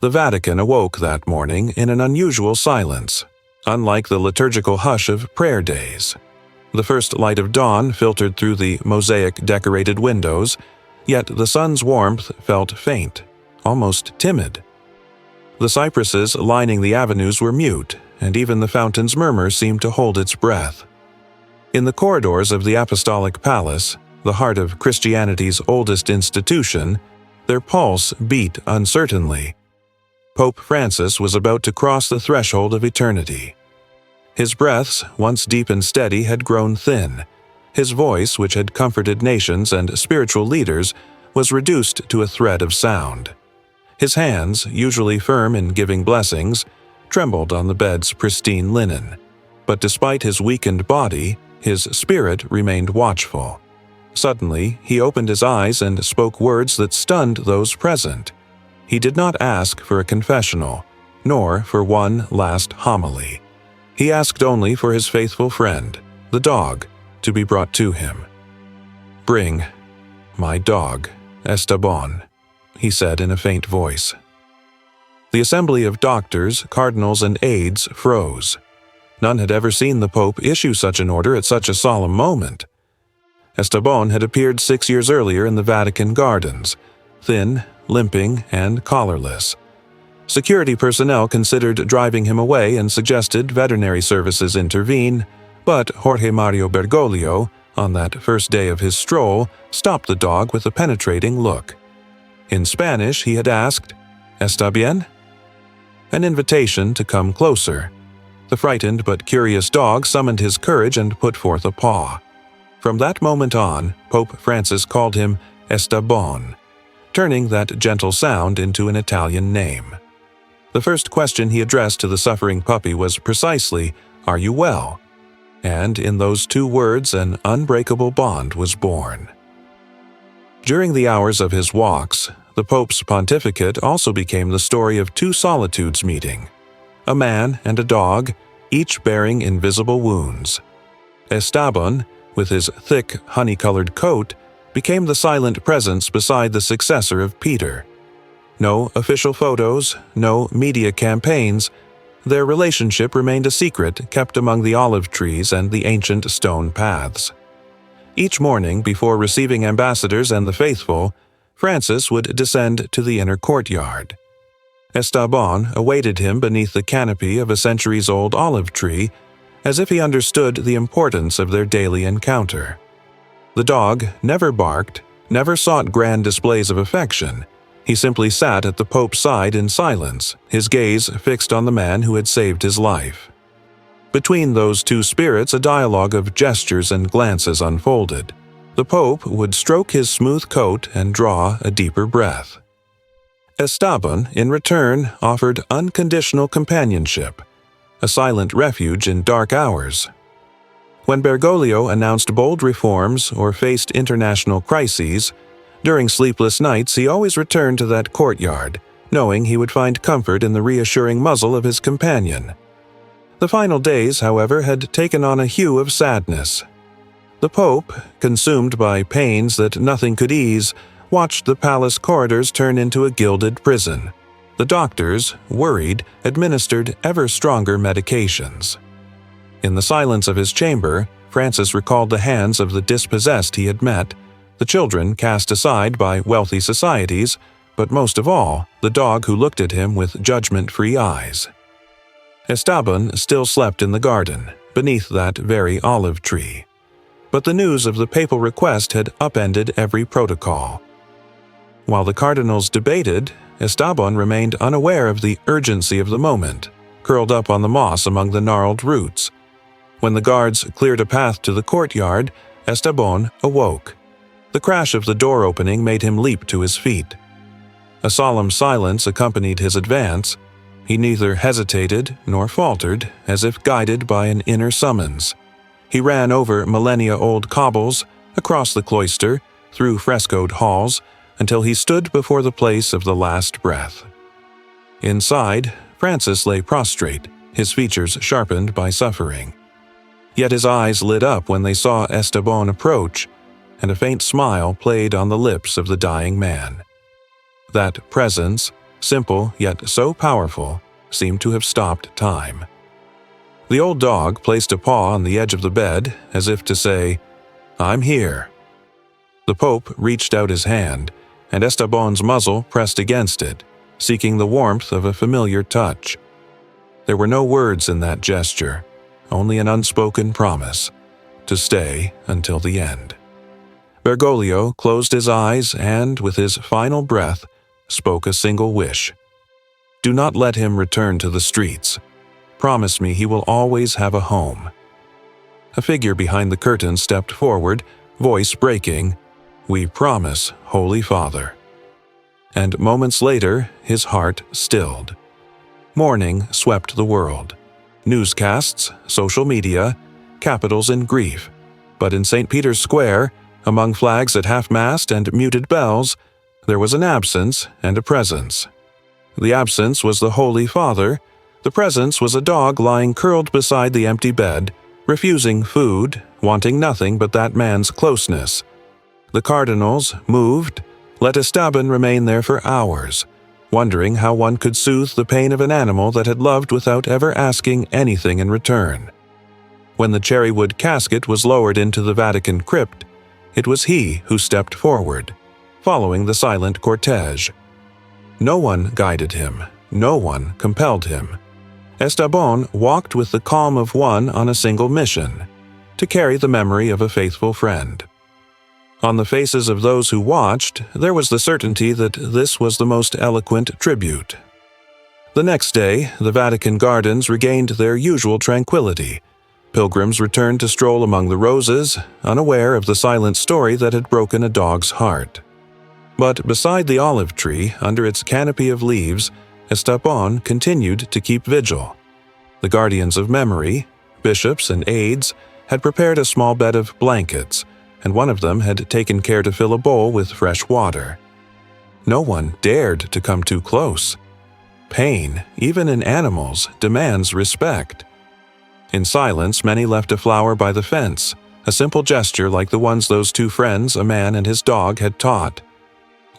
The Vatican awoke that morning in an unusual silence, unlike the liturgical hush of prayer days. The first light of dawn filtered through the mosaic-decorated windows, yet the sun's warmth felt faint, almost timid. The cypresses lining the avenues were mute, and even the fountain's murmur seemed to hold its breath. In the corridors of the Apostolic Palace, the heart of Christianity's oldest institution, their pulse beat uncertainly. Pope Francis was about to cross the threshold of eternity. His breaths, once deep and steady, had grown thin. His voice, which had comforted nations and spiritual leaders, was reduced to a thread of sound. His hands, usually firm in giving blessings, trembled on the bed's pristine linen. But despite his weakened body, his spirit remained watchful. Suddenly, he opened his eyes and spoke words that stunned those present. He did not ask for a confessional, nor for one last homily. He asked only for his faithful friend, the dog, to be brought to him. "Bring my dog, Esteban," he said in a faint voice. The assembly of doctors, cardinals, and aides froze. None had ever seen the Pope issue such an order at such a solemn moment. Esteban had appeared 6 years earlier in the Vatican gardens, thin, limping, and collarless. Security personnel considered driving him away and suggested veterinary services intervene, but Jorge Mario Bergoglio, on that first day of his stroll, stopped the dog with a penetrating look. In Spanish, he had asked, "Está bien?" An invitation to come closer. The frightened but curious dog summoned his courage and put forth a paw. From that moment on, Pope Francis called him Esteban, turning that gentle sound into an Italian name. The first question he addressed to the suffering puppy was precisely, "Are you well?" And in those two words an unbreakable bond was born. During the hours of his walks, the Pope's pontificate also became the story of two solitudes meeting, a man and a dog, each bearing invisible wounds. Esteban, with his thick, honey-colored coat, became the silent presence beside the successor of Peter. No official photos, no media campaigns. Their relationship remained a secret kept among the olive trees and the ancient stone paths. Each morning, before receiving ambassadors and the faithful, Francis would descend to the inner courtyard. Esteban awaited him beneath the canopy of a centuries-old olive tree, as if he understood the importance of their daily encounter. The dog never barked, never sought grand displays of affection. He simply sat at the Pope's side in silence, his gaze fixed on the man who had saved his life. Between those two spirits, a dialogue of gestures and glances unfolded. The Pope would stroke his smooth coat and draw a deeper breath. Esteban, in return, offered unconditional companionship, a silent refuge in dark hours. When Bergoglio announced bold reforms or faced international crises, during sleepless nights he always returned to that courtyard, knowing he would find comfort in the reassuring muzzle of his companion. The final days, however, had taken on a hue of sadness. The Pope, consumed by pains that nothing could ease, watched the palace corridors turn into a gilded prison. The doctors, worried, administered ever stronger medications. In the silence of his chamber, Francis recalled the hands of the dispossessed he had met, the children cast aside by wealthy societies, but most of all, the dog who looked at him with judgment-free eyes. Esteban still slept in the garden, beneath that very olive tree. But the news of the papal request had upended every protocol. While the cardinals debated, Esteban remained unaware of the urgency of the moment, curled up on the moss among the gnarled roots. When the guards cleared a path to the courtyard, Esteban awoke. The crash of the door opening made him leap to his feet. A solemn silence accompanied his advance. He neither hesitated nor faltered, as if guided by an inner summons. He ran over millennia-old cobbles, across the cloister, through frescoed halls, until he stood before the place of the last breath. Inside, Francis lay prostrate, his features sharpened by suffering. Yet his eyes lit up when they saw Esteban approach, and a faint smile played on the lips of the dying man. That presence, simple yet so powerful, seemed to have stopped time. The old dog placed a paw on the edge of the bed, as if to say, "I'm here." The Pope reached out his hand, and Esteban's muzzle pressed against it, seeking the warmth of a familiar touch. There were no words in that gesture, only an unspoken promise to stay until the end. Bergoglio closed his eyes and, with his final breath, spoke a single wish. "Do not let him return to the streets. Promise me he will always have a home." A figure behind the curtain stepped forward, voice breaking, "We promise, Holy Father." And moments later, his heart stilled. Mourning swept the world. Newscasts, social media, capitals in grief. But in St. Peter's Square, among flags at half-mast and muted bells, there was an absence and a presence. The absence was the Holy Father. The presence was a dog lying curled beside the empty bed, refusing food, wanting nothing but that man's closeness. The cardinals, moved, let Esteban remain there for hours, wondering how one could soothe the pain of an animal that had loved without ever asking anything in return. When the cherrywood casket was lowered into the Vatican crypt, it was he who stepped forward, following the silent cortege. No one guided him, no one compelled him. Esteban walked with the calm of one on a single mission, to carry the memory of a faithful friend. On the faces of those who watched, there was the certainty that this was the most eloquent tribute. The next day, the Vatican gardens regained their usual tranquility. Pilgrims returned to stroll among the roses, unaware of the silent story that had broken a dog's heart. But beside the olive tree, under its canopy of leaves, Esteban continued to keep vigil. The guardians of memory, bishops and aides, had prepared a small bed of blankets, and one of them had taken care to fill a bowl with fresh water. No one dared to come too close. Pain, even in animals, demands respect. In silence, many left a flower by the fence, a simple gesture like the ones those two friends, a man and his dog, had taught.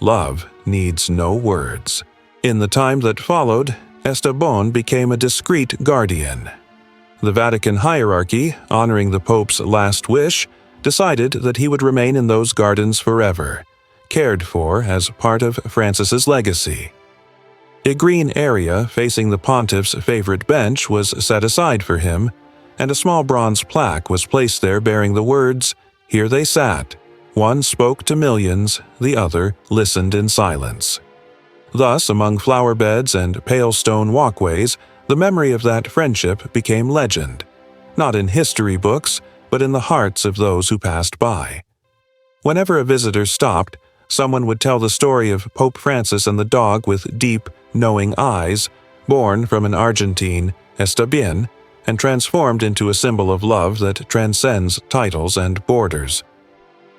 Love needs no words. In the time that followed, Esteban became a discreet guardian. The Vatican hierarchy, honoring the Pope's last wish, decided that he would remain in those gardens forever, cared for as part of Francis's legacy. A green area facing the pontiff's favorite bench was set aside for him, and a small bronze plaque was placed there bearing the words, "Here they sat. One spoke to millions, the other listened in silence." Thus, among flower beds and pale stone walkways, the memory of that friendship became legend, not in history books, but in the hearts of those who passed by. Whenever a visitor stopped, someone would tell the story of Pope Francis and the dog with deep, knowing eyes, born from an Argentine Esteban, and transformed into a symbol of love that transcends titles and borders.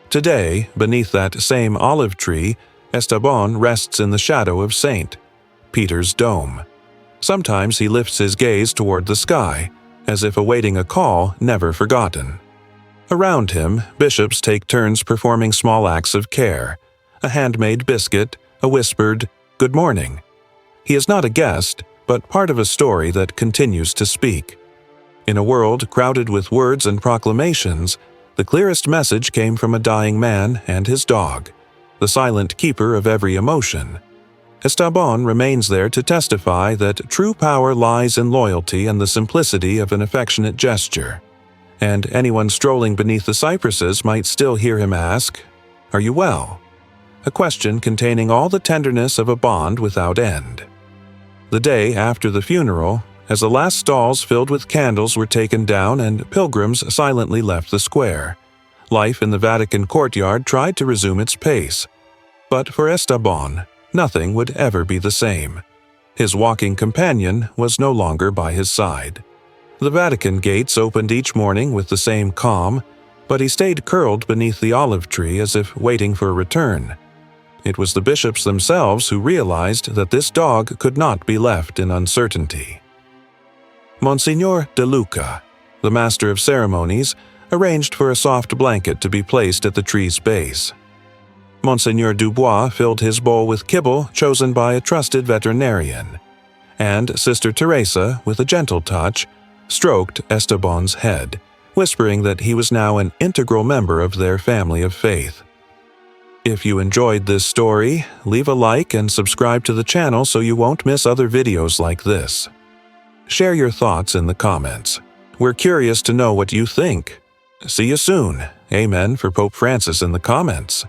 Today, beneath that same olive tree, Esteban rests in the shadow of St. Peter's dome. Sometimes he lifts his gaze toward the sky, as if awaiting a call never forgotten. Around him, bishops take turns performing small acts of care, a handmade biscuit, a whispered, "Good morning." He is not a guest, but part of a story that continues to speak. In a world crowded with words and proclamations, the clearest message came from a dying man and his dog, the silent keeper of every emotion. Esteban remains there to testify that true power lies in loyalty and the simplicity of an affectionate gesture. And anyone strolling beneath the cypresses might still hear him ask, "Are you well?" A question containing all the tenderness of a bond without end. The day after the funeral, as the last stalls filled with candles were taken down and pilgrims silently left the square, life in the Vatican courtyard tried to resume its pace. But for Esteban, nothing would ever be the same. His walking companion was no longer by his side. The Vatican gates opened each morning with the same calm, but he stayed curled beneath the olive tree as if waiting for a return. It was the bishops themselves who realized that this dog could not be left in uncertainty. Monsignor De Luca, the master of ceremonies, arranged for a soft blanket to be placed at the tree's base. Monseigneur Dubois filled his bowl with kibble chosen by a trusted veterinarian, and Sister Teresa, with a gentle touch, stroked Esteban's head, whispering that he was now an integral member of their family of faith. If you enjoyed this story, leave a like and subscribe to the channel so you won't miss other videos like this. Share your thoughts in the comments. We're curious to know what you think. See you soon. Amen for Pope Francis in the comments.